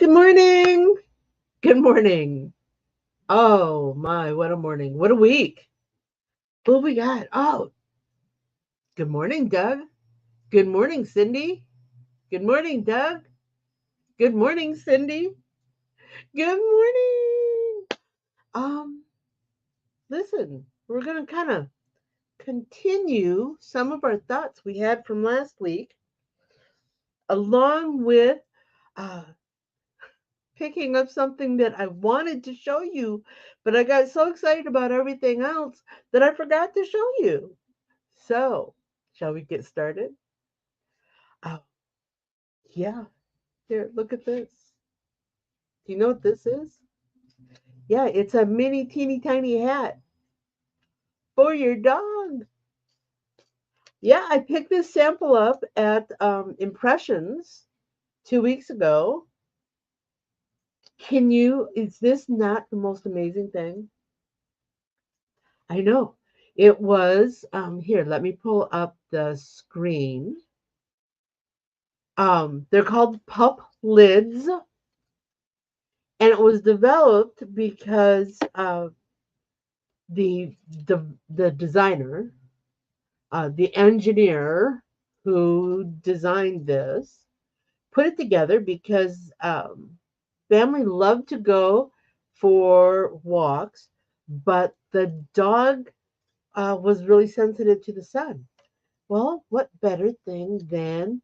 Good morning. Good morning. Oh my, what a morning. What a week. What we got? Oh, good morning, Doug. Good morning, Cindy. Good morning, Doug. Good morning, Cindy. Good morning. Um, Listen, we're going to kind of continue some of our thoughts we had from last week, along with uh, picking up something that I wanted to show you, but I got so excited about everything else that I forgot to show you. So, shall we get started? Oh, yeah. Here, look at this. Do you know what this is? Yeah, it's a mini, teeny, tiny hat for your dog. Yeah, I picked this sample up at Impressions 2 weeks ago. Is this not the most amazing thing? I know. It was, here, let me pull up the screen. They're called pup lids, and it was developed because the designer, the engineer who designed this, put it together because family loved to go for walks, but the dog was really sensitive to the sun. Well, what better thing than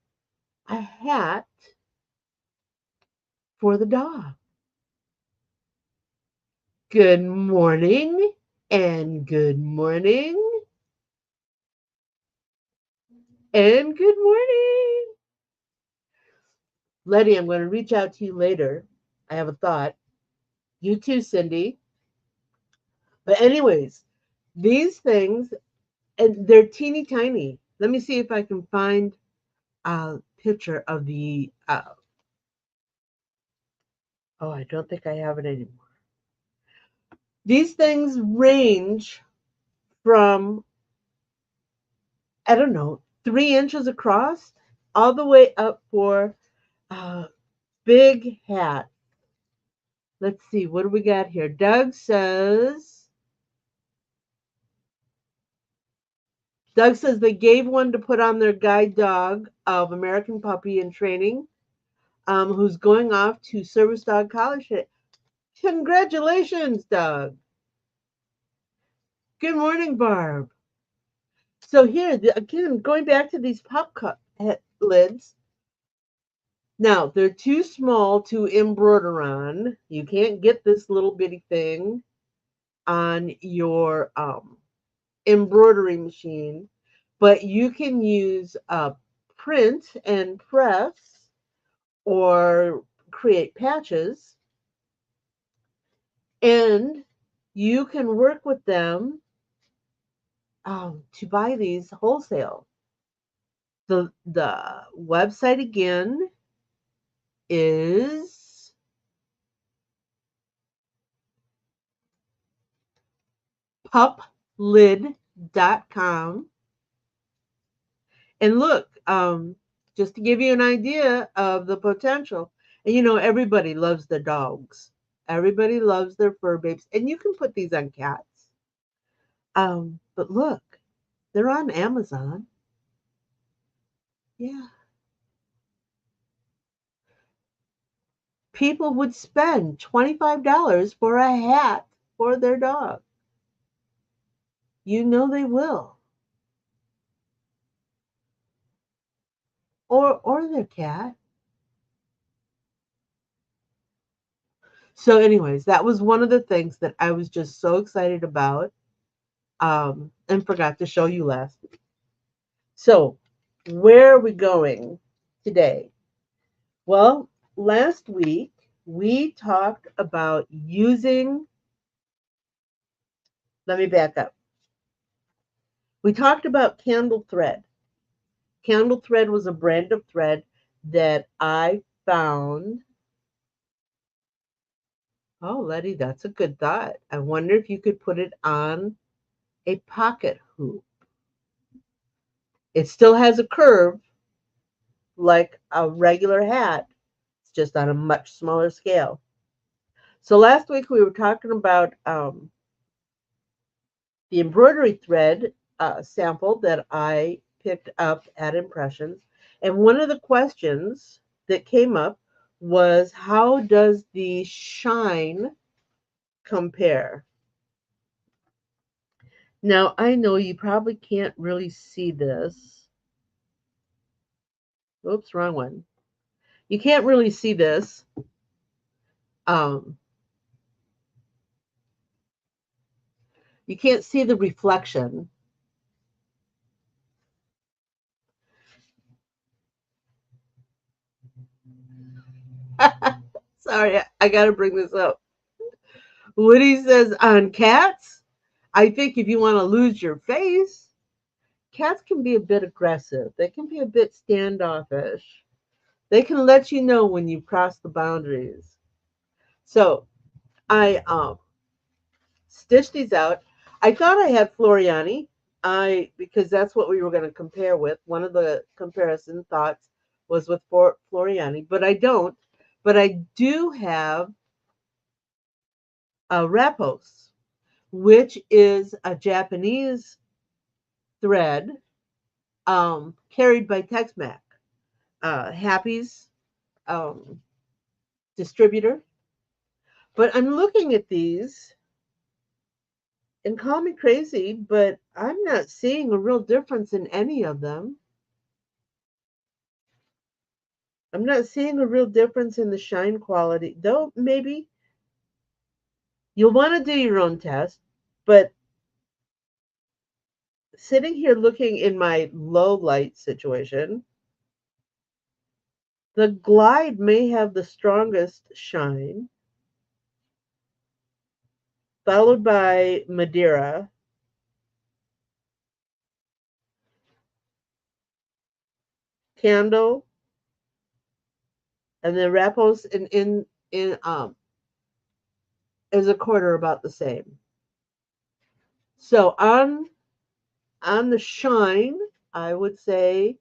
a hat for the dog? Good morning and good morning and good morning. Letty, I'm going to reach out to you later. I have a thought. You too, Cindy. But, anyways, these things, and they're teeny tiny. Let me see if I can find a picture of the. Oh, I don't think I have it anymore. These things range from, I don't know, 3 inches across all the way up for a big hat. Let's see, what do we got here? Doug says they gave one to put on their guide dog of American Puppy in Training, who's going off to Service Dog College. Congratulations, Doug. Good morning, Barb. So here, again, going back to these pop cup lids. Now, they're too small to embroider on. You can't get this little bitty thing on your embroidery machine, but you can use a print and press or create patches, and you can work with them to buy these wholesale. The website again is puplid.com. And look, just to give you an idea of the potential, and everybody loves their dogs. Everybody loves their fur babes, and you can put these on cats. But look, they're on Amazon. Yeah, people would spend $25 for a hat for their dog. You know they will, or their cat. So, anyways, that was one of the things that I was just so excited about, and forgot to show you last week. So, where are we going today? Well, last week we talked about using, let me back up. We talked about candle thread. Candle thread was a brand of thread that I found. Oh, Letty, that's a good thought. I wonder if you could put it on a pocket hoop. It still has a curve like a regular hat, just on a much smaller scale. So last week we were talking about the embroidery thread sample that I picked up at Impressions. And one of the questions that came up was, how does the shine compare? Now, I know you probably can't really see this. Oops, wrong one. You can't really see this. Um, you can't see the reflection. Sorry, I got to bring this up. Woody says on cats, I think if you want to lose your face, cats can be a bit aggressive. They can be a bit standoffish. They can let you know when you cross the boundaries. So I stitched these out. I thought I had Floriani, because that's what we were going to compare with. One of the comparison thoughts was with Floriani, but I don't. But I do have a Rapos, which is a Japanese thread carried by Tex-Mex. Happy's um, distributor. But I'm looking at these and call me crazy, but I'm not seeing a real difference in any of them. I'm not seeing a real difference in the shine quality, though maybe you'll want to do your own test. But sitting here looking in my low light situation, the Glide may have the strongest shine, followed by Madeira, Candle, and then Rapos in is a quarter about the same. So on the shine, I would say,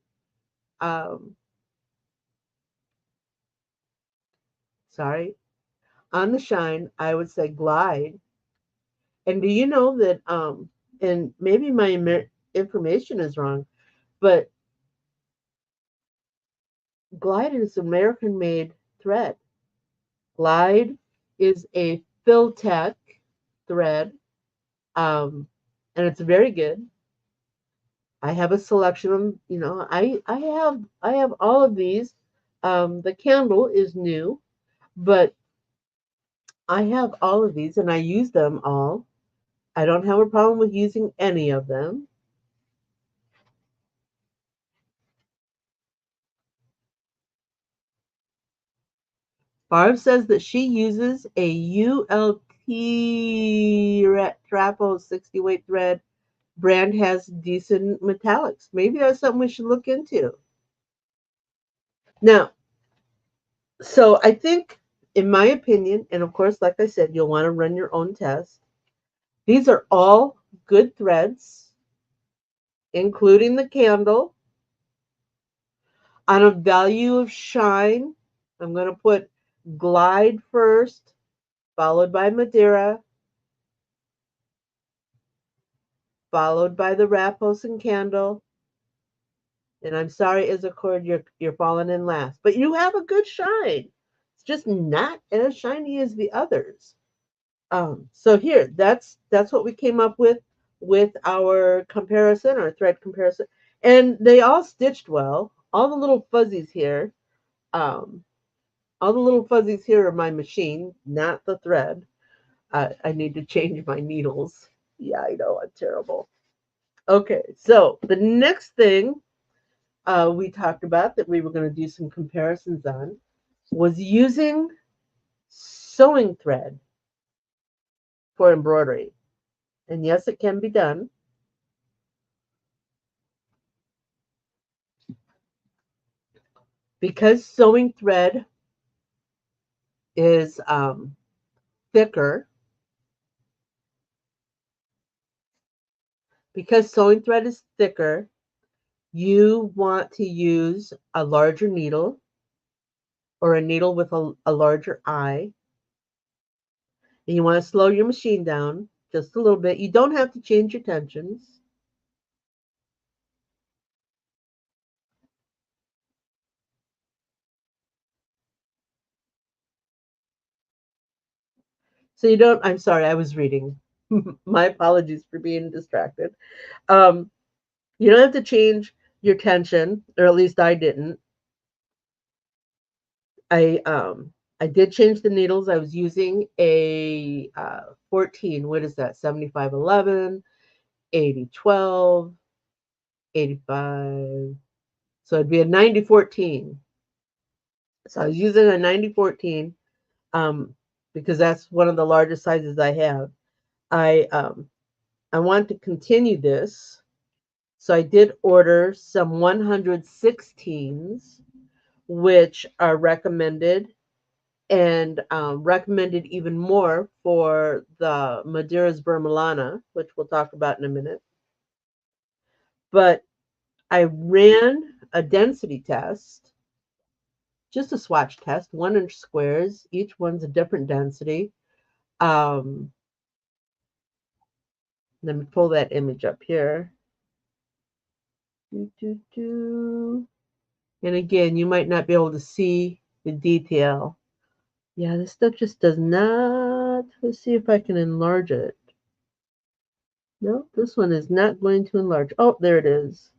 um, sorry, on the shine, I would say Glide. And do you know that, and maybe my information is wrong, but Glide is American made thread. Glide is a Filtech thread, um, and it's very good. I have a selection of, I have all of these. The candle is new, but I have all of these and I use them all. I don't have a problem with using any of them. Barb says that she uses a ULT Trapo 60 weight thread. Brand has decent metallics. Maybe that's something we should look into. Now, so I think, in my opinion, and of course, like I said, you'll want to run your own test. These are all good threads, including the candle. On a value of shine, I'm going to put Glide first, followed by Madeira, followed by the Rapos and Candle. And I'm sorry, Isacord, you're falling in last. But you have a good shine. It's just not as shiny as the others. So here, that's what we came up with our comparison, our thread comparison. And they all stitched well. All the little fuzzies here, um, all the little fuzzies here are my machine, not the thread. I need to change my needles. Yeah, I know, I'm terrible. Okay, so the next thing we talked about that we were going to do some comparisons on was using sewing thread for embroidery. And yes, it can be done. Because sewing thread is thicker, you want to use a larger needle or a needle with a larger eye. And you want to slow your machine down just a little bit. You don't have to change your tensions. So you don't, I'm sorry, I was reading. My apologies for being distracted. Um, you don't have to change your tension, or at least I didn't. I did change the needles. I was using a 14. What is that? 7511, 8012, 85. So it'd be a 9014. So I was using a 9014 um, because that's one of the largest sizes I have. I um, I want to continue this, so I did order some 116s, which are recommended and recommended even more for the Madeira's Vermelana, which we'll talk about in a minute. But I ran a density test, just a swatch test, 1 inch squares. Each one's a different density. Um, Let me pull that image up here. And again, you might not be able to see the detail. Yeah, this stuff just does not. Let's see if I can enlarge it. No, this one is not going to enlarge. Oh, there it is.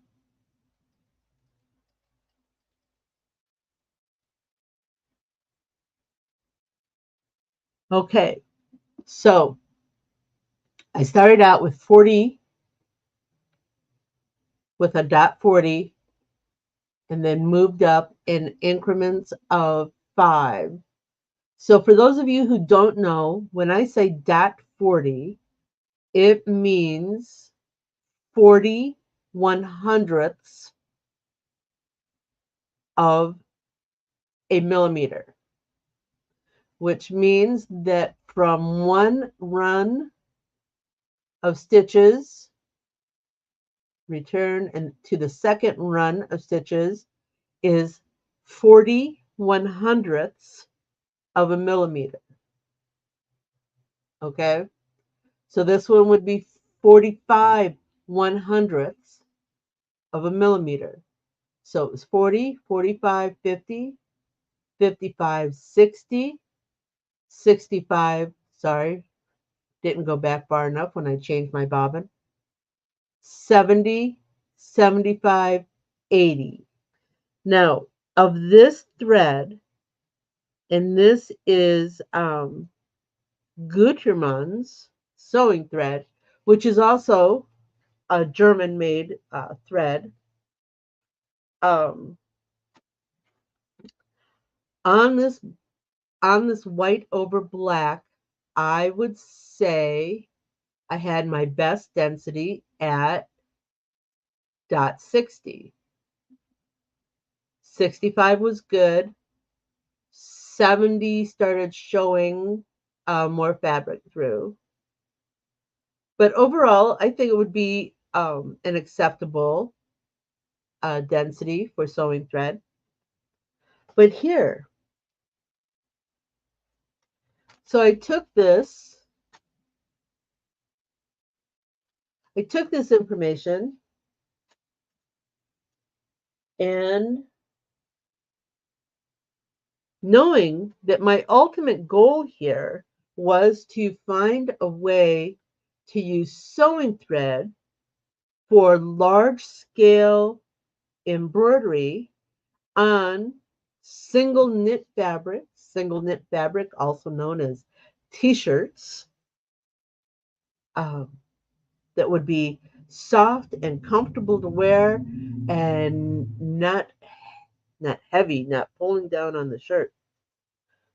Okay, so I started out with 40, with a dot 40, and then moved up in increments of 5. So for those of you who don't know, when I say dot 40, it means 40 100ths of a millimeter, which means that from one run of stitches, return and to the second run of stitches is 40 100ths of a millimeter. Okay, so this one would be 45 100ths of a millimeter. So it's 40, 45, 50, 55, 60, 65. Sorry, didn't go back far enough when I changed my bobbin. 70, 75, 80. Now, of this thread, and this is Gutermann's sewing thread, which is also a German-made thread. Um, on this white over black, I would say I had my best density at dot 60. 65 was good. 70 started showing more fabric through. But overall, I think it would be an acceptable density for sewing thread. But here, so I took this information and knowing that my ultimate goal here was to find a way to use sewing thread for large scale embroidery on single knit fabric, also known as t-shirts, um, that would be soft and comfortable to wear and not heavy, not pulling down on the shirt.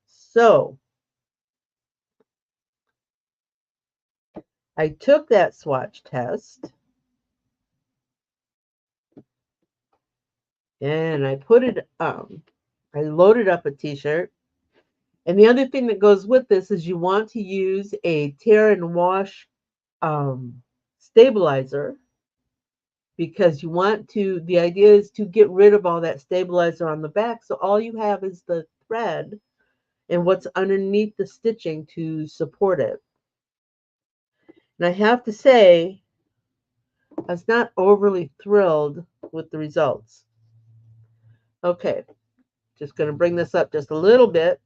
So I took that swatch test and I put it I loaded up a t-shirt. And the other thing that goes with this is you want to use a tear and wash stabilizer, because you want to, the idea is to get rid of all that stabilizer on the back. So all you have is the thread and what's underneath the stitching to support it. And I have to say, I was not overly thrilled with the results. Okay, just going to bring this up just a little bit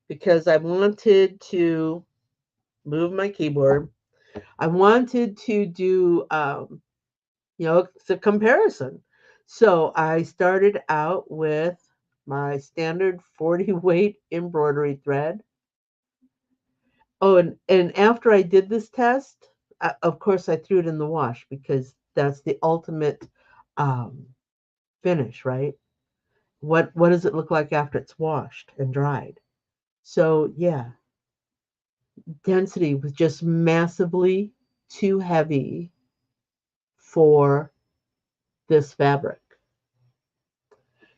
because I wanted to move my keyboard. I wanted to do, it's a comparison. So I started out with my standard 40 weight embroidery thread. Oh, and after I did this test, of course, I threw it in the wash because that's the ultimate um, finish, right? What does it look like after it's washed and dried? So yeah, density was just massively too heavy for this fabric.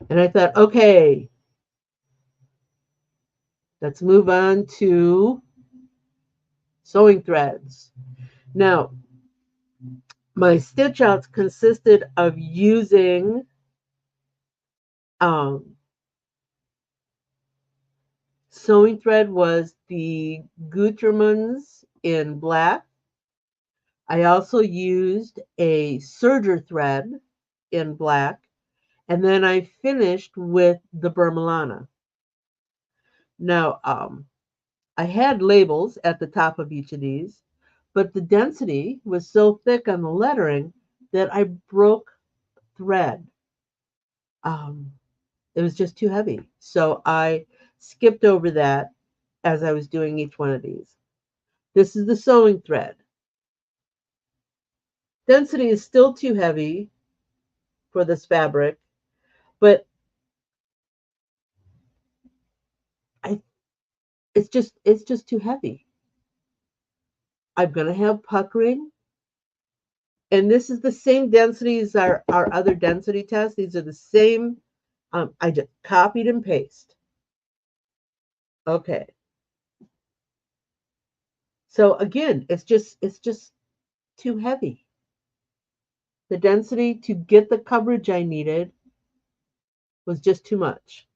And I thought, okay, let's move on to sewing threads. Now, my stitch outs consisted of using sewing thread was the Gutermann's in black. I also used a serger thread in black, and then I finished with the Burmalana. Now, I had labels at the top of each of these, but the density was so thick on the lettering that I broke thread. It was just too heavy. So I skipped over that as I was doing each one of these. This is the sewing thread. Density is still too heavy for this fabric, but I it's just too heavy. I'm gonna have puckering, and this is the same density as our other density tests. These are the same. I just copied and paste. Okay. So again, it's just too heavy. The density to get the coverage I needed was just too much.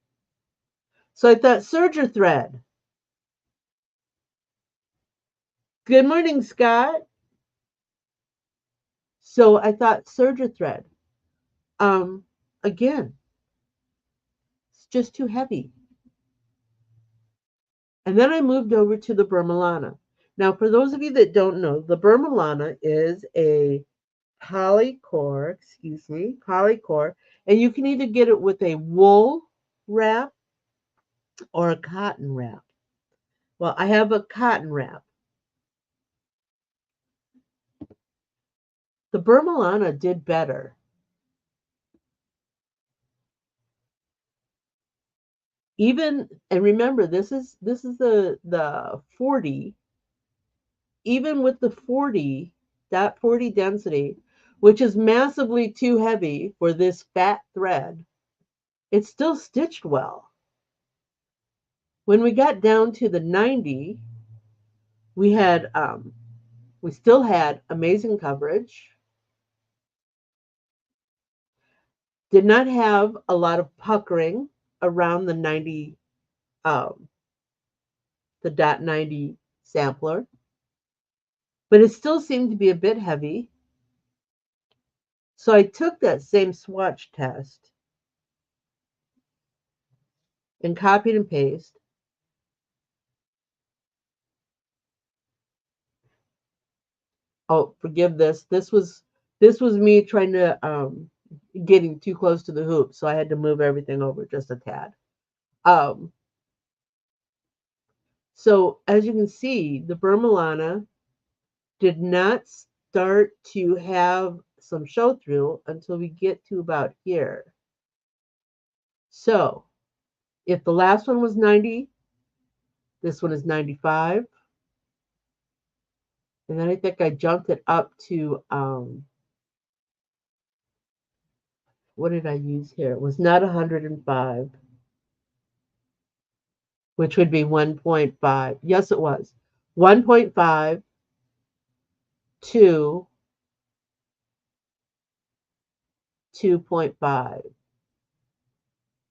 So I thought serger thread. Good morning, Scott. So I thought serger thread. Again, it's just too heavy. And then I moved over to the Burmalana. Now, for those of you that don't know, the Burmalana is a polycore, and you can either get it with a wool wrap or a cotton wrap. Well, I have a cotton wrap. The Burmalana did better. Even, and remember, this is the 40. Even with the 40, that 40 density, which is massively too heavy for this fat thread, it still stitched well. When we got down to the 90, we still had amazing coverage. Did not have a lot of puckering around the 90, the dot 90 sampler, but it still seemed to be a bit heavy. So I took that same swatch test and copied and pasted. Oh, forgive this. This was me trying to getting too close to the hoop, so I had to move everything over just a tad. Um, so as you can see, the Burmalana did not start to have some show through until we get to about here. So if the last one was 90, this one is 95. And then I think I jumped it up to, what did I use here? It was not 105, which would be 1.5. Yes, it was. 1.5 to 2.5.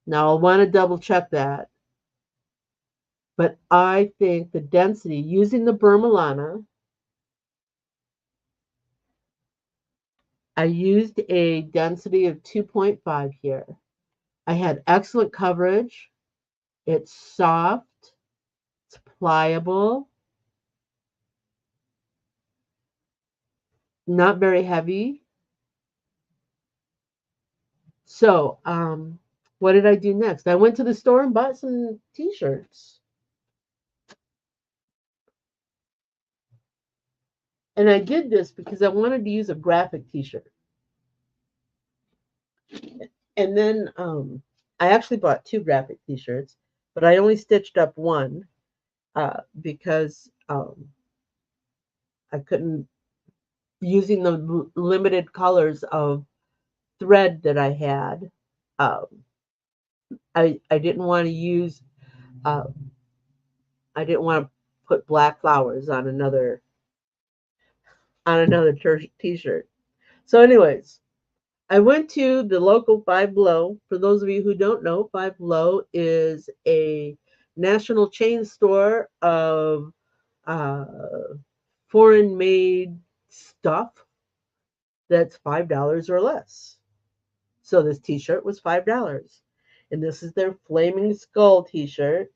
Now I'll want to double check that. But I think the density using the Burmalana, I used a density of 2.5 here. I had excellent coverage. It's soft, it's pliable, not very heavy. So, what did I do next? I went to the store and bought some t-shirts. And I did this because I wanted to use a graphic t-shirt. And then I actually bought two graphic t-shirts, but I only stitched up one because I couldn't, using the limited colors of thread that I had. Um, I didn't want to use, uh, I didn't want to put black flowers on another t-shirt. So, anyways, I went to the local Five Below. For those of you who don't know, Five Below is a national chain store of uh, foreign made stuff that's $5 or less. So this t-shirt was $5. And this is their Flaming Skull t-shirt.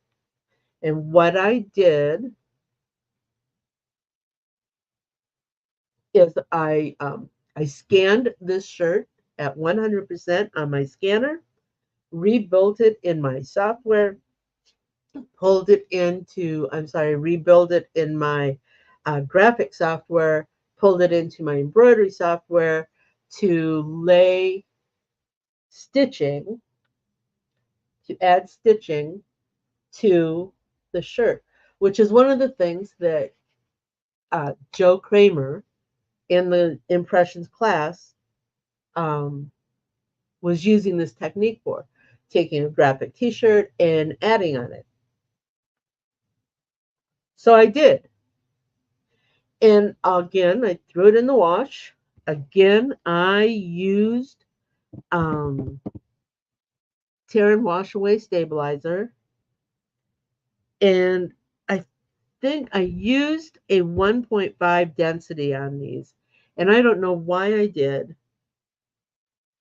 And what I did is I scanned this shirt at 100% on my scanner, rebuilt it in my software, rebuild it in my graphic software, pulled it into my embroidery software to lay stitching, to add stitching to the shirt, which is one of the things that Joe Kramer in the impressions class was using this technique for, taking a graphic t-shirt and adding on it. So I did. And again, I threw it in the wash. Again, I used tear and wash away stabilizer. And I think I used a 1.5 density on these. And I don't know why I did.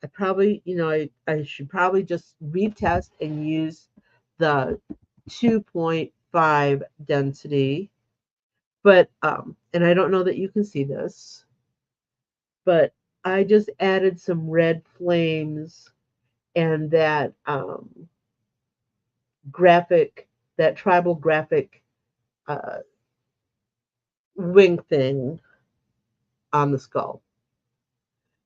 I probably, I should probably just retest and use the 2.5 density. But, and I don't know that you can see this, but I just added some red flames and that that tribal graphic uh, wing thing on the skull.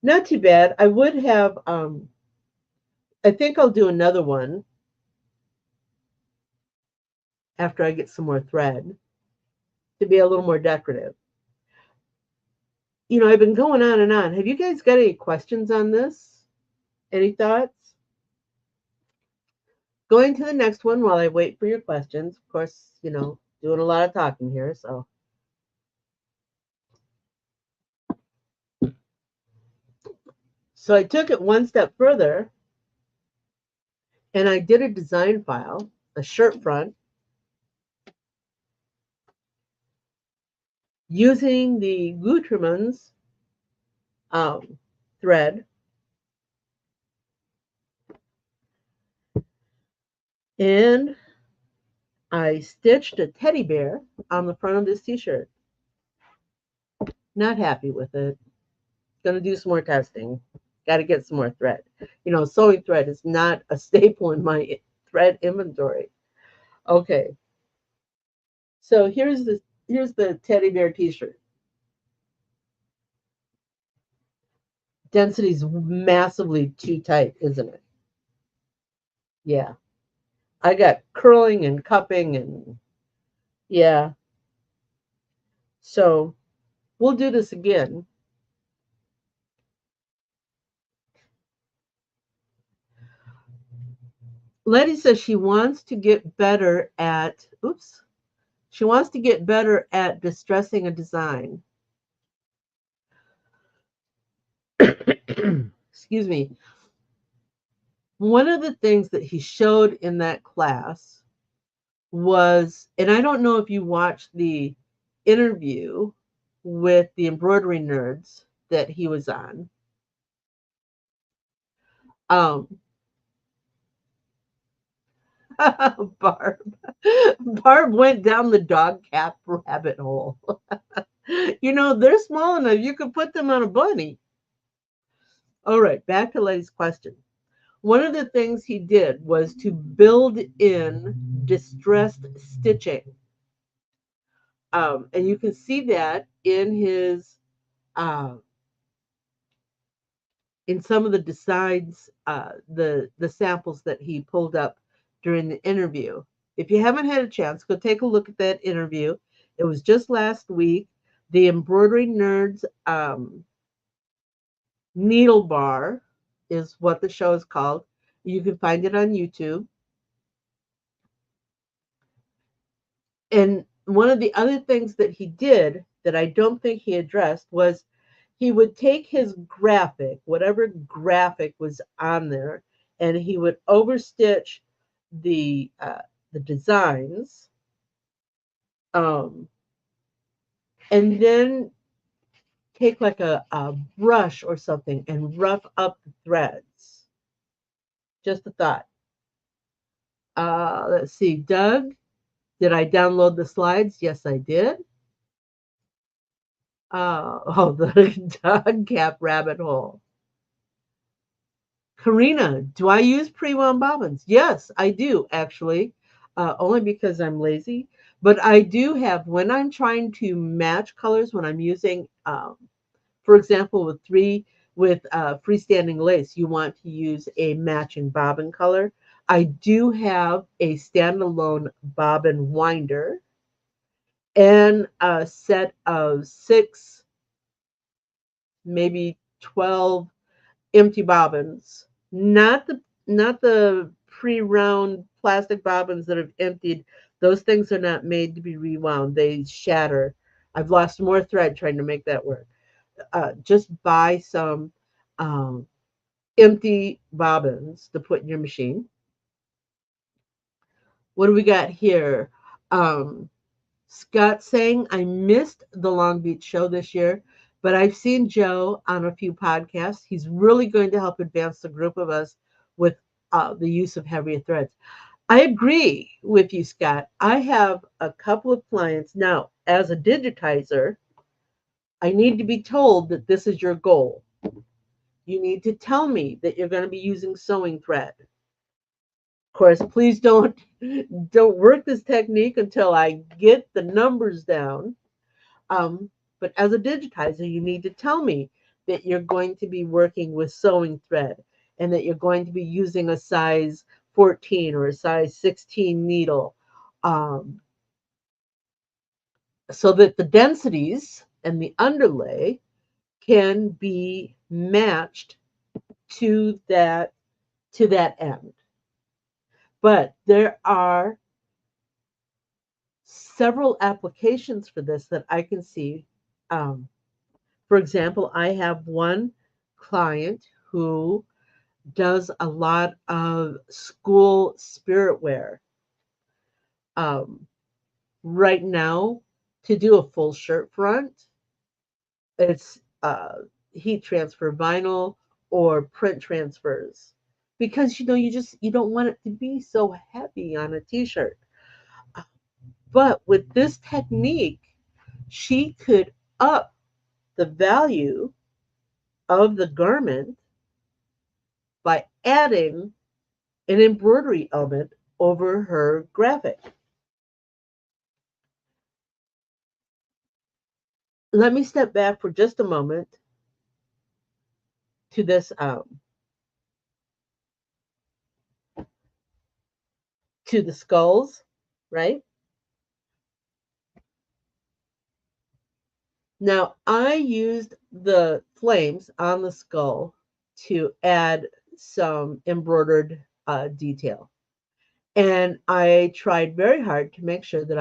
Not too bad. I would have, I think I'll do another one after I get some more thread to be a little more decorative. I've been going on and on. Have you guys got any questions on this? Any thoughts? Going to the next one while I wait for your questions. Of course, doing a lot of talking here, so. So I took it one step further and I did a design file, a shirt front, using the Gutermann's thread. And I stitched a teddy bear on the front of this t-shirt. Not happy with it. Gonna do some more testing. Got to get some more thread. Sewing thread is not a staple in my thread inventory. Okay. So here's the teddy bear t-shirt. Density's massively too tight, isn't it? Yeah. I got curling and cupping and yeah. So we'll do this again. Letty says she wants to get better at, she wants to get better at distressing a design. Excuse me. One of the things that he showed in that class was, and I don't know if you watched the interview with the embroidery nerds that he was on. Um, Barb, Barb went down the dog cap rabbit hole. They're small enough you could put them on a bunny. All right, back to Letty's question. One of the things he did was to build in distressed stitching. And you can see that uh, in some of the designs, the samples that he pulled up during the interview. If you haven't had a chance, go take a look at that interview. It was just last week. The Embroidery Nerds Needle Bar is what the show is called. You can find it on YouTube. And one of the other things that he did that I don't think he addressed was he would take his graphic, whatever graphic was on there, and he would overstitch the designs, um, and then take like a brush or something and rough up the threads. Just a thought. Let's see, Doug, did I download the slides? Yes, I did. The dog cap rabbit hole. Karina, do I use pre-wound bobbins? Yes, I do actually, only because I'm lazy. But I do have, when I'm trying to match colors, when I'm using, for example, with freestanding lace, you want to use a matching bobbin color. I do have a standalone bobbin winder and a set of 6, maybe 12 empty bobbins, not the pre-round plastic bobbins that have emptied. Those things are not made to be rewound. They shatter. I've lost more thread trying to make that work. Just buy some um, empty bobbins to put in your machine. What do we got here? Um, Scott saying, I missed the Long Beach show this year, but I've seen Joe on a few podcasts. He's really going to help advance the group of us with the use of heavier threads. I agree with you, Scott. I have a couple of clients now. As a digitizer, I need to be told that this is your goal. You need to tell me that you're going to be using sewing thread. Of course, please don't work this technique until I get the numbers down. But as a digitizer, you need to tell me that you're going to be working with sewing thread and that you're going to be using a size 14 or a size 16 needle, um, so that the densities and the underlay can be matched to that end. But there are several applications for this that I can see. Um, For example, I have one client who does a lot of school spirit wear. Um, right now, to do a full shirt front, it's heat transfer vinyl or print transfers because you don't want it to be so heavy on a t-shirt. But with this technique, she could up the value of the garment by adding an embroidery element over her graphic. Let me step back for just a moment to this to the skulls, right? Now I used the flames on the skull to add some embroidered detail. And I tried very hard to make sure that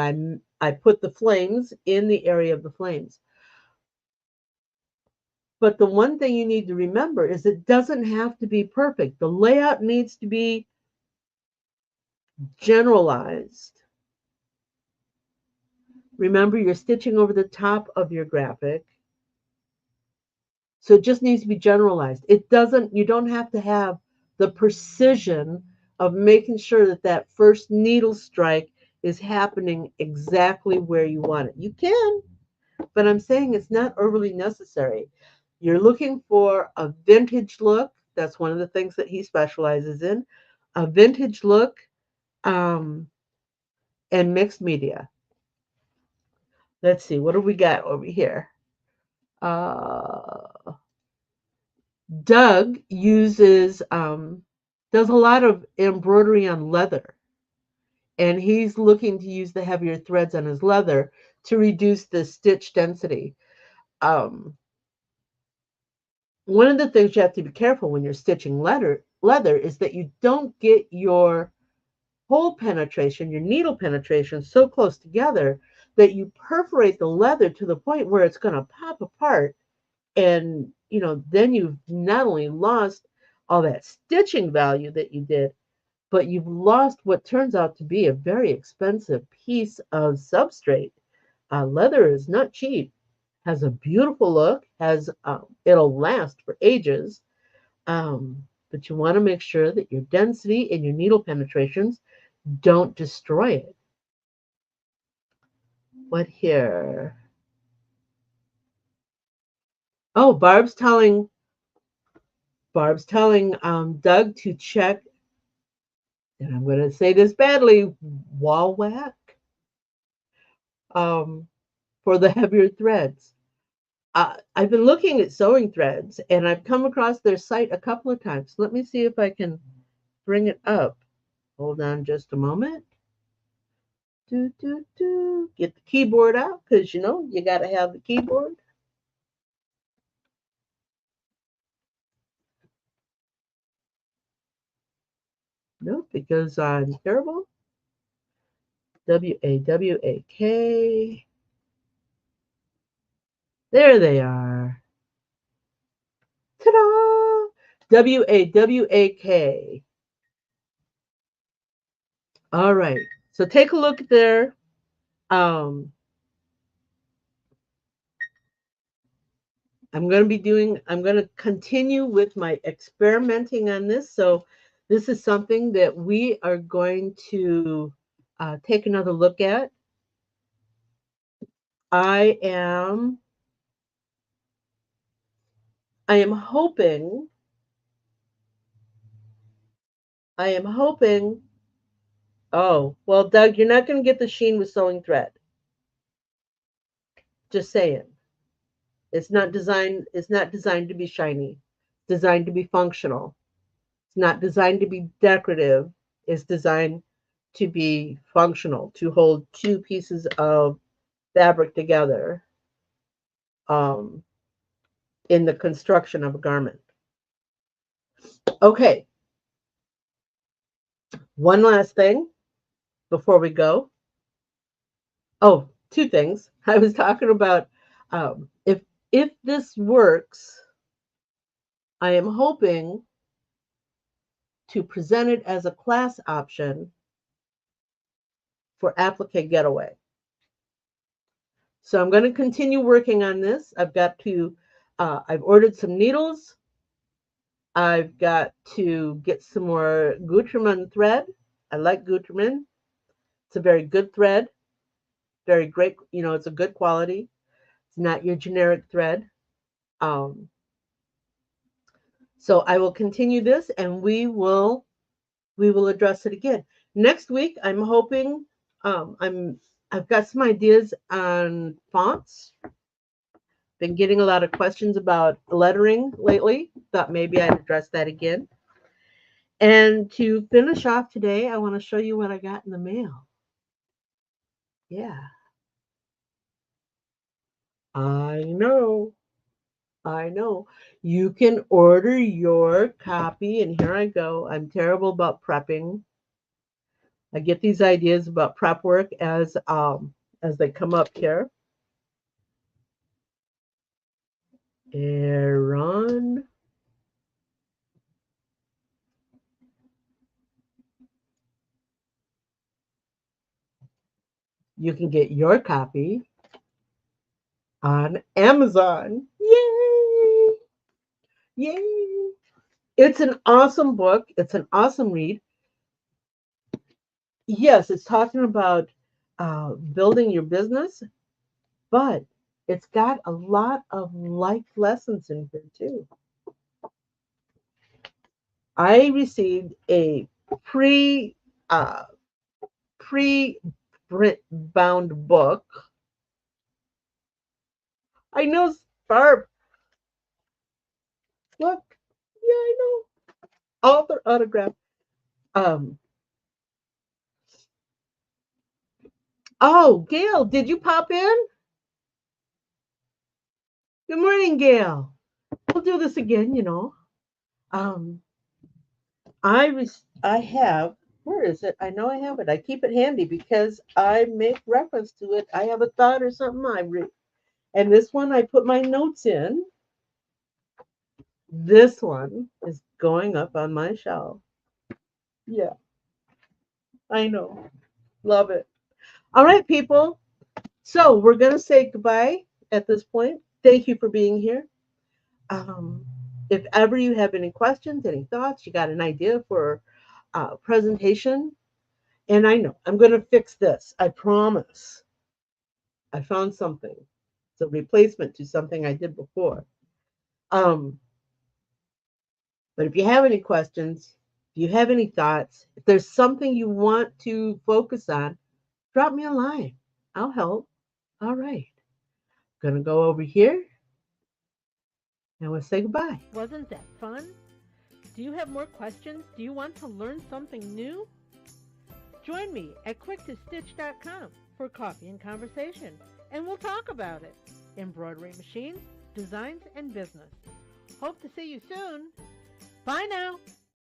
I put the flames in the area of the flames. But the one thing you need to remember is it doesn't have to be perfect. The layout needs to be generalized. Remember, you're stitching over the top of your graphic. So it just needs to be generalized. You don't have to have the precision of making sure that that first needle strike is happening exactly where you want it. You can, but I'm saying it's not overly necessary. You're looking for a vintage look. That's one of the things that he specializes in. A vintage look um, and mixed media. Let's see, what do we got over here? Uh, Doug does a lot of embroidery on leather, and he's looking to use the heavier threads on his leather to reduce the stitch density. Um, One of the things you have to be careful when you're stitching leather is that you don't get your hole penetration, your needle penetration so close together that you perforate the leather to the point where it's going to pop apart. And, then you've not only lost all that stitching value that you did, but you've lost what turns out to be a very expensive piece of substrate. Leather is not cheap, has a beautiful look, has it'll last for ages, but you want to make sure that your density and your needle penetrations don't destroy it. What here? Oh, Barb's telling Doug to check, and I'm going to say this badly, wall whack, um, for the heavier threads. I've been looking at sewing threads, and I've come across their site a couple of times. Let me see if I can bring it up. Hold on just a moment. Get the keyboard out because you got to have the keyboard. No, because I'm terrible. WAWAK. There they are. Ta-da! WAWAK. All right. So take a look there. Um, I'm going to continue with my experimenting on this. So this is something that we are going to take another look at. I am, I am hoping, I am hoping, oh, well, Doug, you're not going to get the sheen with sewing thread. Just saying. It's not designed to be shiny. It's designed to be functional. It's not designed to be decorative. It's designed to be functional, to hold two pieces of fabric together um, in the construction of a garment. Okay, one last thing before we go. Oh, two things. I was talking about if this works, I am hoping to present it as a class option for Applique Getaway. So I'm going to continue working on this. I've ordered some needles. I've got to get some more Gutermann thread. I like Gutermann. It's a very good thread. Very great. It's a good quality. It's not your generic thread. Um, so I will continue this, and we will address it again next week. I'm hoping. I've got some ideas on fonts. Been getting a lot of questions about lettering lately. Thought maybe I'd address that again. And to finish off today, I want to show you what I got in the mail. Yeah, I know. I know. You can order your copy, and here I go. I'm terrible about prepping. I get these ideas about prep work as they come up here. Aaron. You can get your copy on Amazon. Yay! Yay! It's an awesome book. It's an awesome read. Yes, it's talking about building your business, but it's got a lot of life lessons in here too. I received a pre uh, pre print bound book. I know, Barb. Look, yeah, I know. Author autograph. Um. Oh, Gail, did you pop in? Good morning, Gail. We'll do this again. Um. I have. Where is it? I know I have it. I keep it handy because I make reference to it. I have a thought or something I read, and this one I put my notes in. This one is going up on my shelf. Yeah, I know. Love it. All right, people. So we're going to say goodbye at this point. Thank you for being here. Um, if ever you have any questions, any thoughts, you got an idea for a presentation, and I know I'm going to fix this. I promise. I found something. It's a replacement to something I did before. Um, but if you have any questions, if you have any thoughts, if there's something you want to focus on, drop me a line. I'll help. All right. Gonna go over here and we'll say goodbye. Wasn't that fun? Do you have more questions? Do you want to learn something new? Join me at quicktostitch.com for coffee and conversation, and we'll talk about it. Embroidery machines, designs, and business. Hope to see you soon. Bye now.